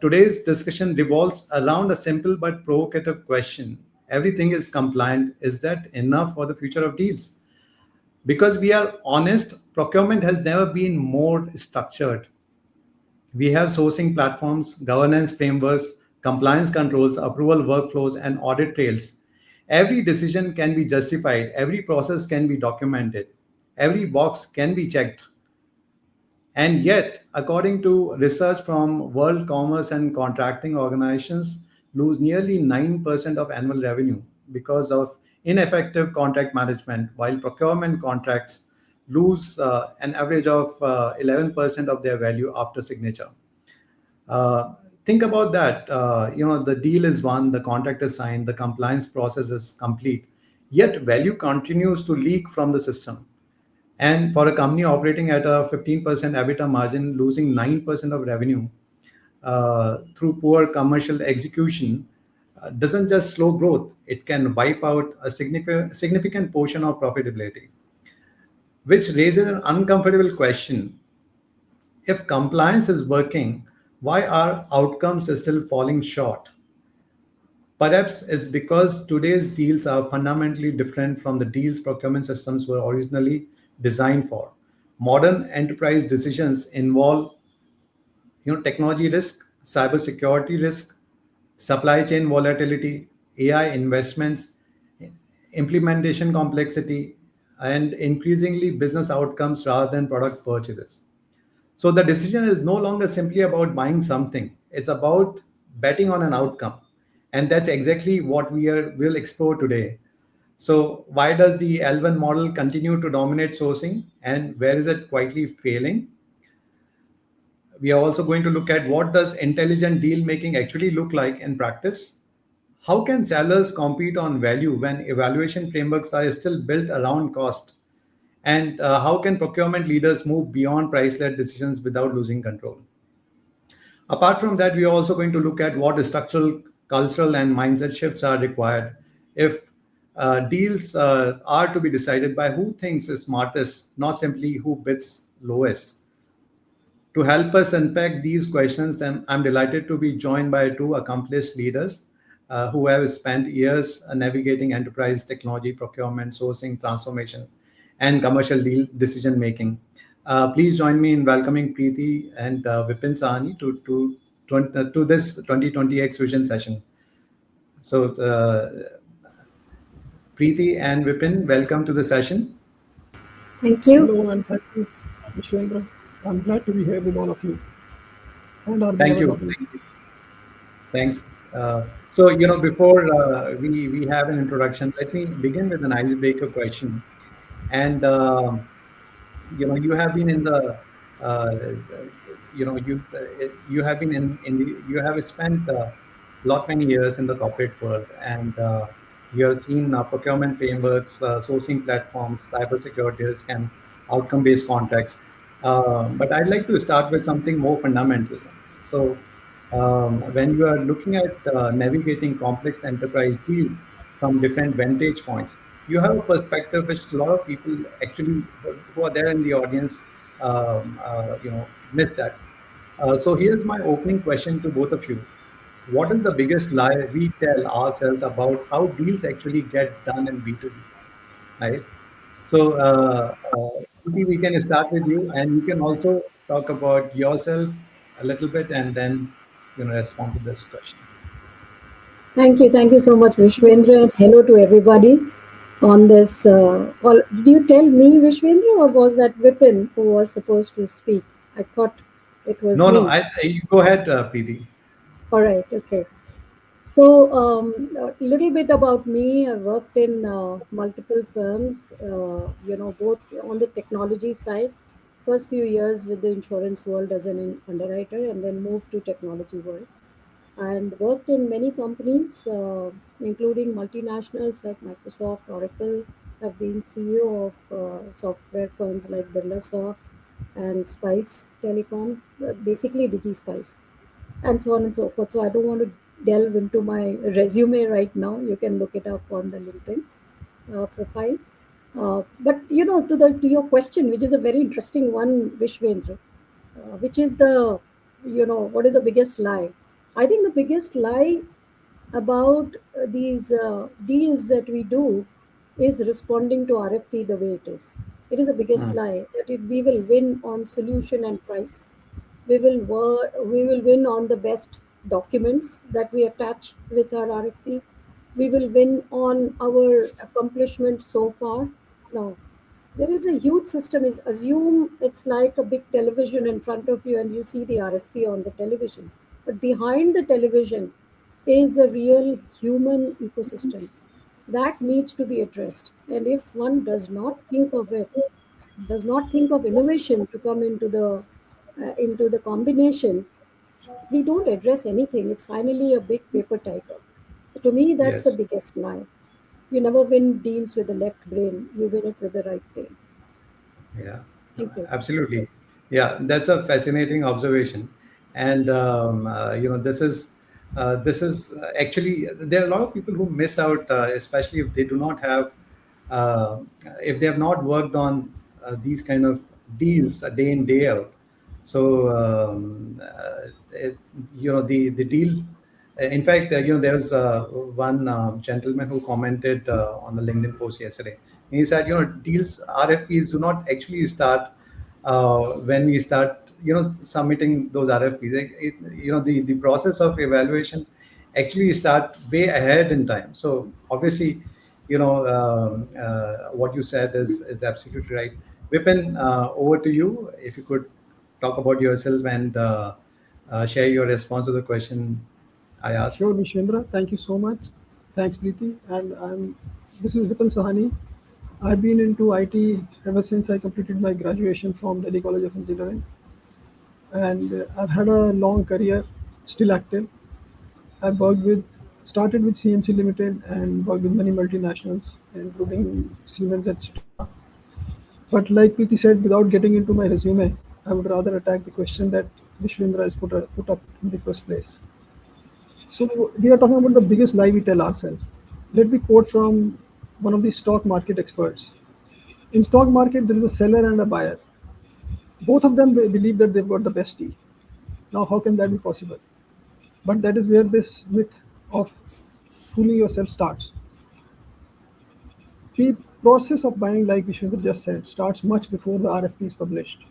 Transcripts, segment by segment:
today's discussion revolves around a simple but provocative question. Everything is compliant. Is that enough for the future of deals? Because we are honest, procurement has never been more structured. We have sourcing platforms, governance frameworks, compliance controls, approval workflows, and audit trails. Every decision can be justified, every process can be documented, every box can be checked. And yet, according to research from World Commerce and Contracting Organizations, lose nearly 9% of annual revenue because of ineffective contract management, while procurement contracts lose an average of 11% of their value after signature. Think about that. The deal is won, the contract is signed, the compliance process is complete, yet value continues to leak from the system. And for a company operating at a 15% EBITDA margin, losing 9% of revenue through poor commercial execution doesn't just slow growth, it can wipe out a significant portion of profitability, which raises an uncomfortable question. If compliance is working, why are outcomes still falling short? Perhaps it's because today's deals are fundamentally different from the deals procurement systems were originally designed for. Modern enterprise decisions involve technology risk, cybersecurity risk, supply chain volatility, AI investments, implementation complexity, and increasingly business outcomes rather than product purchases. So the decision is no longer simply about buying something, it's about betting on an outcome. And that's exactly what will explore today. So why does the L1 model continue to dominate sourcing, and where is it quietly failing? We are also going to look at what does intelligent deal making actually look like in practice. How can sellers compete on value when evaluation frameworks are still built around cost? And how can procurement leaders move beyond price-led decisions without losing control? Apart from that, we are also going to look at what structural, cultural, and mindset shifts are required if deals are to be decided by who thinks is smartest, not simply who bids lowest. To help us unpack these questions, I'm delighted to be joined by two accomplished leaders who have spent years navigating enterprise technology, procurement, sourcing, transformation, and commercial deal decision making. Please join me in welcoming Preeti and Vipan Sawhney to this 2020X Vision session. So, Preeti and Vipan, welcome to the session. Thank you. Hello, and thank you, Vishwendra. I'm glad to be here with all of you and our Thank beloved you. audience. Thanks. So, before we have an introduction, let me begin with an icebreaker question. And you have been in the you have been in the you have spent lot many years in the corporate world, and you have seen procurement frameworks, sourcing platforms, cybersecurity risk, and outcome-based contracts. But I'd like to start with something more fundamental. So when you are looking at navigating complex enterprise deals from different vantage points, you have a perspective which a lot of people actually who are there in the audience, miss that. So here's my opening question to both of you. What is the biggest lie we tell ourselves about how deals actually get done in B2B, right? So, Preeti, we can start with you, and you can also talk about yourself a little bit, and then respond to this question. Thank you. Thank you so much, Vishwendra. And hello to everybody on this call. Did you tell me, Vishwendra, or was that Vipin who was supposed to speak? I thought it was No, me. you go ahead, Preeti. All right. Okay. So, a little bit about me. I worked in multiple firms, both on the technology side. First few years with the insurance world as an underwriter, and then moved to technology world. And worked in many companies, including multinationals like Microsoft, Oracle. I've been CEO of software firms like Birlasoft and Spice Telecom, basically DigiSpice, and so on and so forth. So I don't want to delve into my resume right now. You can look it up on the LinkedIn profile. But to your question, which is a very interesting one, Vishwendra, which is what is the biggest lie? I think the biggest lie about these deals that we do is responding to RFP the way it is. It is the biggest lie that we will win on solution and price. We will win on the best documents that we attach with our RFP. We will win on our accomplishments so far. No, there is a huge system. Is assume it's like a big television in front of you and you see the RFP on the television. But behind the television is a real human ecosystem that needs to be addressed. And if one does not think of it, does not think of innovation to come into the combination, we don't address anything. It's finally a big paper tiger. So to me, that's the Yes. biggest lie. You never win deals with the left brain. You win it with the right brain. Yeah, Thank you. absolutely. Yeah, that's a fascinating observation, and this is actually there are a lot of people who miss out, especially if they do not have, uh, if they have not worked on these kind of deals a day in day out. So the deal. In fact, there was one gentleman who commented on the LinkedIn post yesterday. He said, deals RFPs do not actually start when we start, submitting those RFPs. The process of evaluation actually start way ahead in time. So obviously, what you said is absolutely right. Vipin, over to you. If you could talk about yourself and share your response to the question I asked. Sure, Nishendra. Thank you so much. Thanks, Preeti. And this is Vipan Sawhney. I've been into IT ever since I completed my graduation from Delhi College of Engineering, and I've had a long career, still active. I've started with CMC Limited and worked with many multinationals, including Siemens, etc. But like Preeti said, without getting into my resume, I would rather attack the question that Vishwendra has put up in the first place. So we are talking about the biggest lie we tell ourselves. Let me quote from one of the stock market experts. In stock market, there is a seller and a buyer. Both of them believe that they've got the best deal. Now, how can that be possible? But that is where this myth of fooling yourself starts. The process of buying, like Vishwendra just said, starts much before the RFP is published.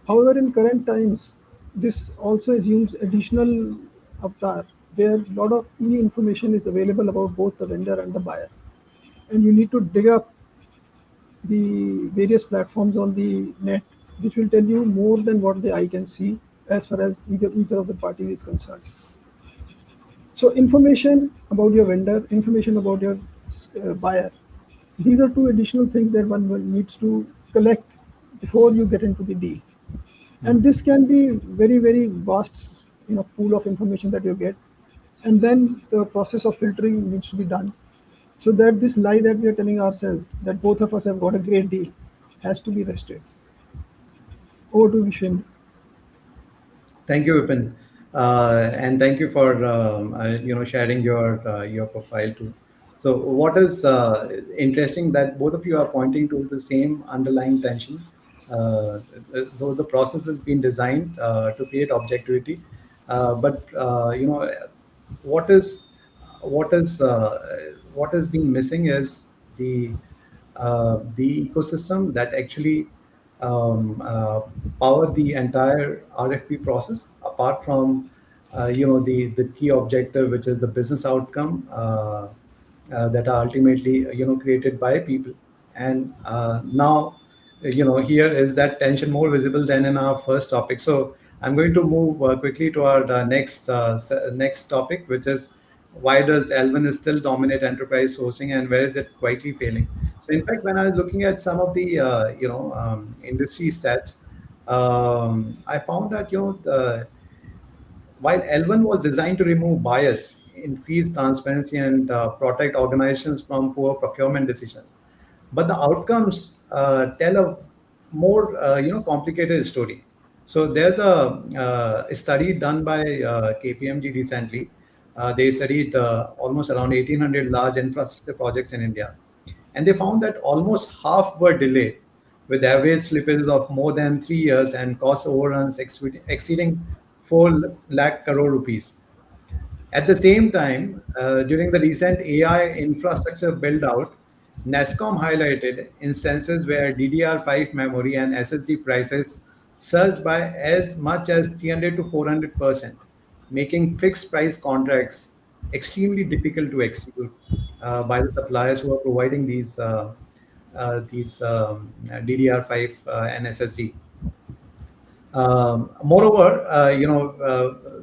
However, in current times, this also assumes additional avatar where a lot of information is available about both the vendor and the buyer. And you need to dig up the various platforms on the net, which will tell you more than what the eye can see as far as either of the party is concerned. So, information about your vendor, information about your buyer, these are two additional things that one needs to collect before you get into the deal. And this can be very vast, pool of information that you get, and then the process of filtering needs to be done, so that this lie that we are telling ourselves that both of us have got a great deal has to be rested. Over to Vishen. Thank you, Vipin, and thank you for sharing your profile too. So, what is interesting that both of you are pointing to the same underlying tension. Though the process has been designed to create objectivity, but what is what is what has been missing is the ecosystem that actually power the entire RFP process, apart from the key objective, which is the business outcome that are ultimately created by people. And now here is that tension more visible than in our first topic. So I'm going to move quickly to our next topic, which is why does L1 still dominate enterprise sourcing and where is it quietly failing? So in fact, when I was looking at some of the industry stats, I found that while L1 was designed to remove bias, increase transparency, and protect organizations from poor procurement decisions, but the outcomes tell a more complicated story. So there's a study done by KPMG recently. They studied almost around 1,800 large infrastructure projects in India, and they found that almost half were delayed, with average slippages of more than 3 years and cost overruns exceeding 4 lakh crore rupees. At the same time, during the recent AI infrastructure build out, NESCOM highlighted instances where DDR5 memory and SSD prices surged by as much as 300 to 400%, making fixed price contracts extremely difficult to execute by the suppliers who are providing these DDR5 and SSD. Moreover,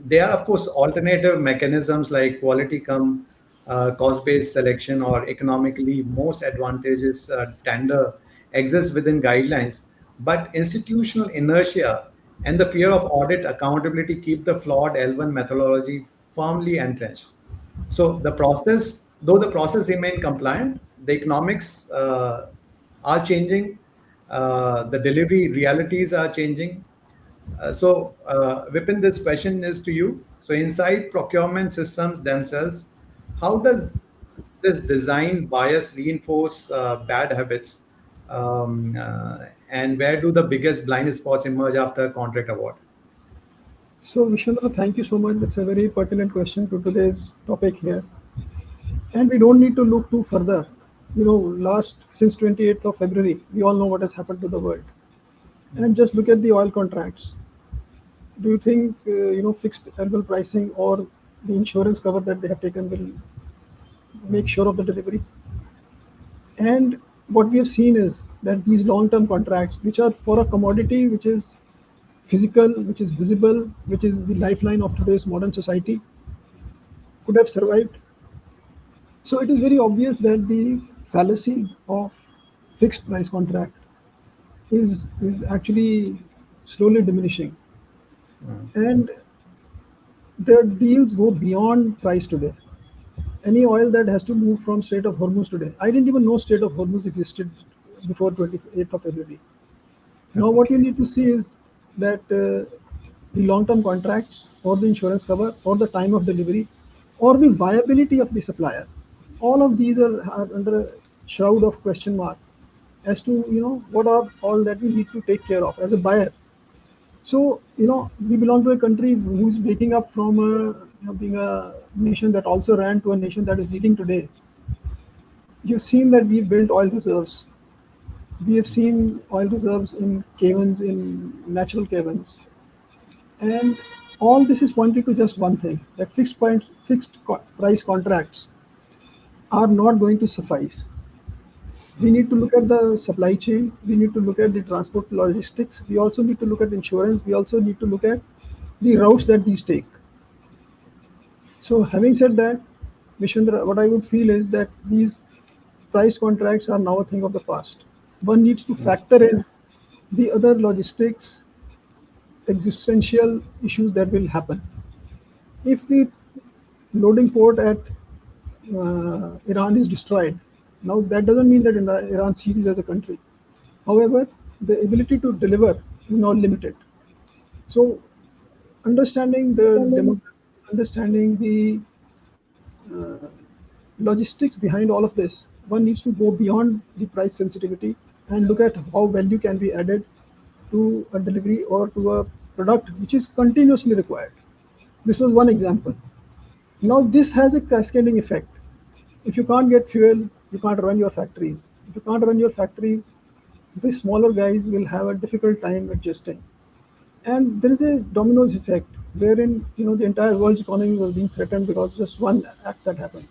there are of course alternative mechanisms like quality come cost-based selection or economically most advantageous tender exist within guidelines, but institutional inertia and the fear of audit accountability keep the flawed L1 methodology firmly entrenched. So though the process remain compliant, the economics are changing, the delivery realities are changing. Vipin, this question is to you. So, inside procurement systems themselves, how does this design bias reinforce bad habits? And where do the biggest blind spots emerge after a contract award? So, Vishwendra, thank you so much. That's a very pertinent question to today's topic here. And we don't need to look too further. Last since 28th of February, we all know what has happened to the world. And just look at the oil contracts. Do you think fixed annual pricing or the insurance cover that they have taken will make sure of the delivery? And what we have seen is that these long-term contracts, which are for a commodity which is physical, which is visible, which is the lifeline of today's modern society, could have survived. So it is very obvious that the fallacy of fixed price contract is actually slowly diminishing. And the deals go beyond price today. Any oil that has to move from Strait of Hormuz today. I didn't even know Strait of Hormuz existed before 28th of February. Now what you need to see is that the long-term contracts or the insurance cover or the time of delivery or the viability of the supplier, all of these are under a shroud of question mark as to what are all that we need to take care of as a buyer. So we belong to a country who's waking up from being a nation that also ran to a nation that is leading today. You've seen that we've built oil reserves. We have seen oil reserves in caverns, in natural caverns, and all this is pointing to just one thing: that fixed price contracts are not going to suffice. We need to look at the supply chain. We need to look at the transport logistics. We also need to look at insurance. We also need to look at the routes that these take. So, having said that, Vishwendra, what I would feel is that these price contracts are now a thing of the past. One needs to factor in the other logistics, existential issues that will happen. If the loading port at Iran is destroyed, now that doesn't mean that Iran ceases as a country. However, the ability to deliver is not limited. So, understanding the demographics, understanding the logistics behind all of this, one needs to go beyond the price sensitivity and look at how value can be added to a delivery or to a product which is continuously required. This was one example. Now, this has a cascading effect. If you can't get fuel, you can't run your factories. If you can't run your factories, the smaller guys will have a difficult time adjusting. And there is a dominoes effect wherein the entire world's economy was being threatened because of just one act that happened.